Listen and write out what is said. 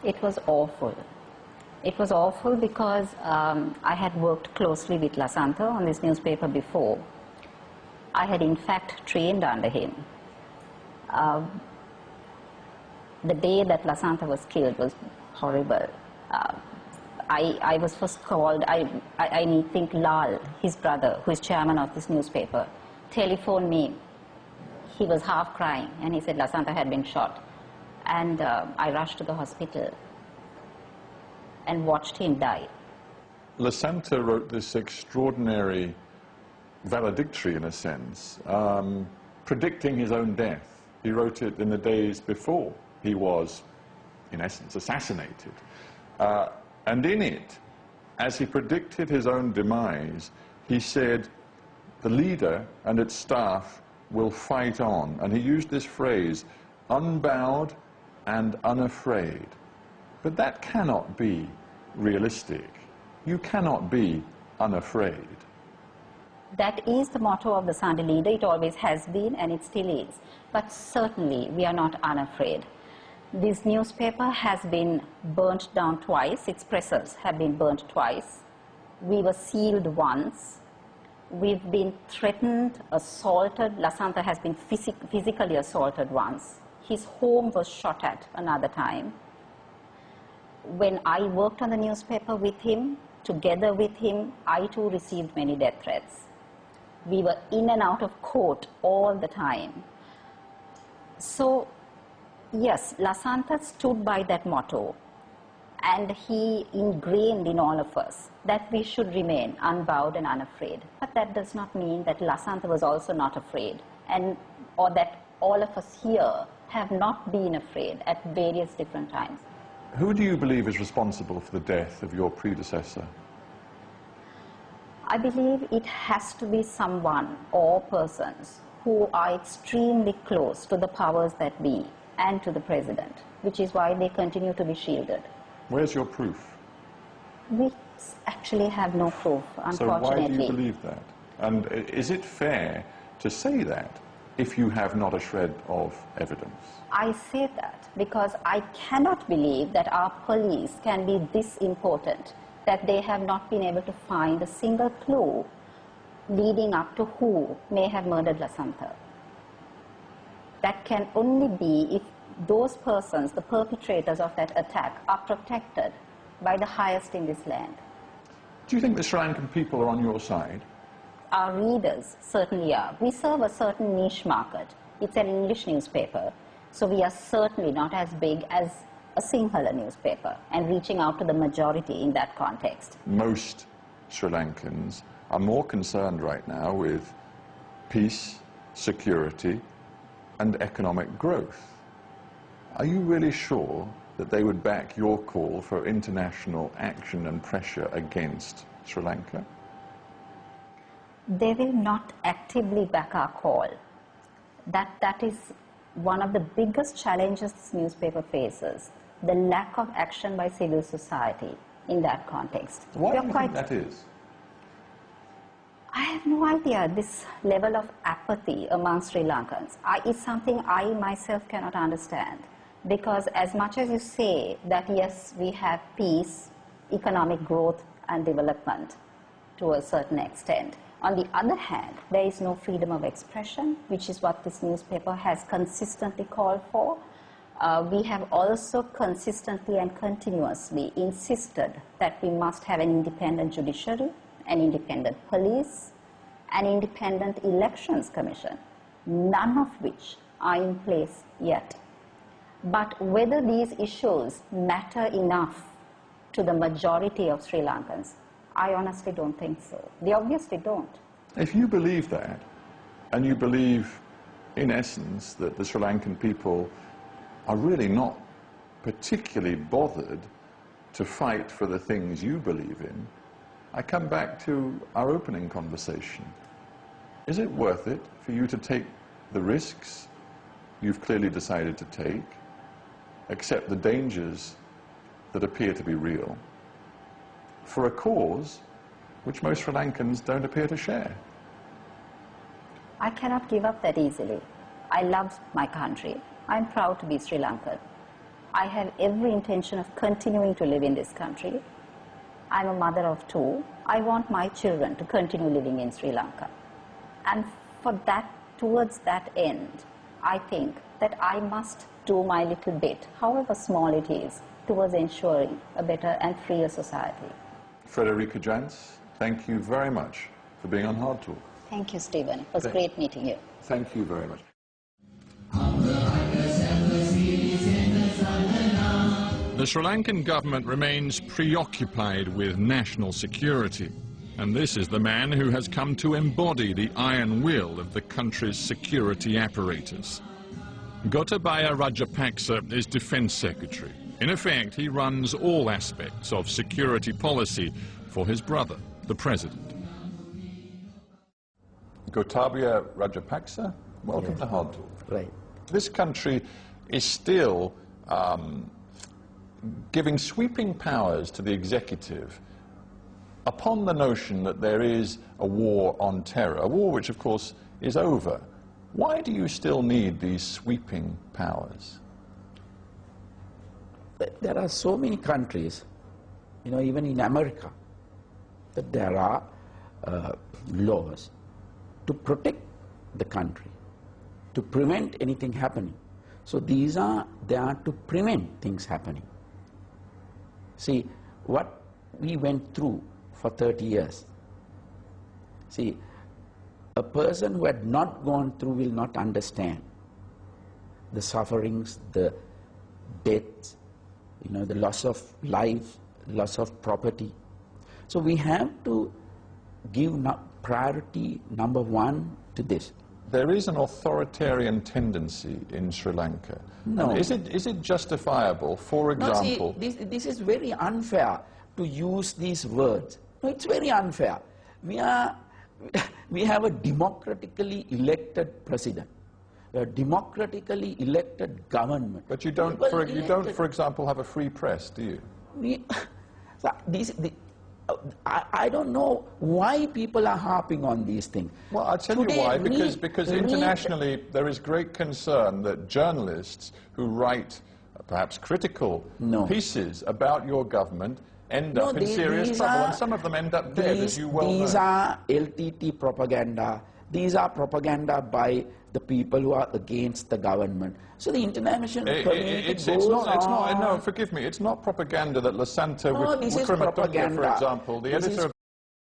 It was awful. It was awful because I had worked closely with Lasantha on this newspaper before. I had in fact trained under him. The day that Lasantha was killed was horrible. I was first called, I think Lal, his brother, who is chairman of this newspaper, telephoned me. He was half crying and he said Lasantha had been shot. And I rushed to the hospital and watched him die. Lasantha wrote this extraordinary valedictory, in a sense, predicting his own death. He wrote it in the days before he was, in essence, assassinated. And in it, as he predicted his own demise, he said, the leader and its staff will fight on. And he used this phrase, unbowed and unafraid. But that cannot be realistic. You cannot be unafraid. That is the motto of the Sunday Leader. It always has been and it still is. But certainly we are not unafraid. This newspaper has been burnt down twice. Its presses have been burnt twice. We were sealed once. We've been threatened, assaulted. Lasantha has been physically assaulted once. His home was shot at another time. When I worked on the newspaper with him, together with him, I too received many death threats. We were in and out of court all the time. So, yes, Lasantha stood by that motto, and he ingrained in all of us that we should remain unbowed and unafraid. But that does not mean that Lasantha was also not afraid, or that all of us here have not been afraid at various different times. Who do you believe is responsible for the death of your predecessor? I believe it has to be someone or persons who are extremely close to the powers that be and to the president, which is why they continue to be shielded. Where's your proof? We actually have no proof, unfortunately. So why do you believe that? And is it fair to say that if you have not a shred of evidence? I say that because I cannot believe that our police can be this important that they have not been able to find a single clue leading up to who may have murdered Lasantha. That can only be if those persons, the perpetrators of that attack, are protected by the highest in this land. Do you think the Sri Lankan people are on your side? Our readers certainly are. We serve a certain niche market. It's an English newspaper, so we are certainly not as big as a Sinhala newspaper and reaching out to the majority in that context. Most Sri Lankans are more concerned right now with peace, security, and economic growth. Are you really sure that they would back your call for international action and pressure against Sri Lanka? They will not actively back our call. That is one of the biggest challenges this newspaper faces, the lack of action by civil society in that context. Why do you think that is? I have no idea. This level of apathy among Sri Lankans is something I myself cannot understand. Because as much as you say that yes, we have peace, economic growth and development to a certain extent, on the other hand, there is no freedom of expression, which is what this newspaper has consistently called for. We have also consistently and continuously insisted that we must have an independent judiciary, an independent police, an independent elections commission, none of which are in place yet. But whether these issues matter enough to the majority of Sri Lankans, I honestly don't think so. They obviously don't. If you believe that, and you believe, in essence, that the Sri Lankan people are really not particularly bothered to fight for the things you believe in, I come back to our opening conversation. Is it worth it for you to take the risks you've clearly decided to take, accept the dangers that appear to be real, for a cause which most Sri Lankans don't appear to share? I cannot give up that easily. I love my country. I'm proud to be Sri Lankan. I have every intention of continuing to live in this country. I'm a mother of 2. I want my children to continue living in Sri Lanka. And for that, towards that end, I think that I must do my little bit, however small it is, towards ensuring a better and freer society. Frederica Jantz, thank you very much for being on Hard Talk. Thank you, Stephen. It was great meeting you. Thank you very much. The Sri Lankan government remains preoccupied with national security, and this is the man who has come to embody the iron will of the country's security apparatus. Gotabaya Rajapaksa is Defence Secretary. In effect, he runs all aspects of security policy for his brother, the President. Gotabaya Rajapaksa, welcome to Hard Talk. Right. This country is still giving sweeping powers to the executive upon the notion that there is a war on terror, a war which, of course, is over. Why do you still need these sweeping powers? There are so many countries, even in America, that there are laws to protect the country, to prevent anything happening. So they are to prevent things happening. See, what we went through for 30 years, see, a person who had not gone through will not understand the sufferings, the deaths, the loss of life, loss of property. So we have to give priority number 1 to this. There is an authoritarian tendency in Sri Lanka. No. Is it justifiable, for example... No, see, this is very unfair to use these words. No, it's very unfair. We have a democratically elected president, a democratically elected government. But you don't, for example, have a free press, do you? I don't know why people are harping on these things. Well, I'll tell you why, because internationally there is great concern that journalists who write perhaps critical pieces about your government end up in serious trouble, and some of them end up dead, as you well know. These are LTT propaganda. These are propaganda by the people who are against the government. So the international community goes on. No, forgive me, it's not propaganda that Lasantha No, this is for propaganda. example, the editor of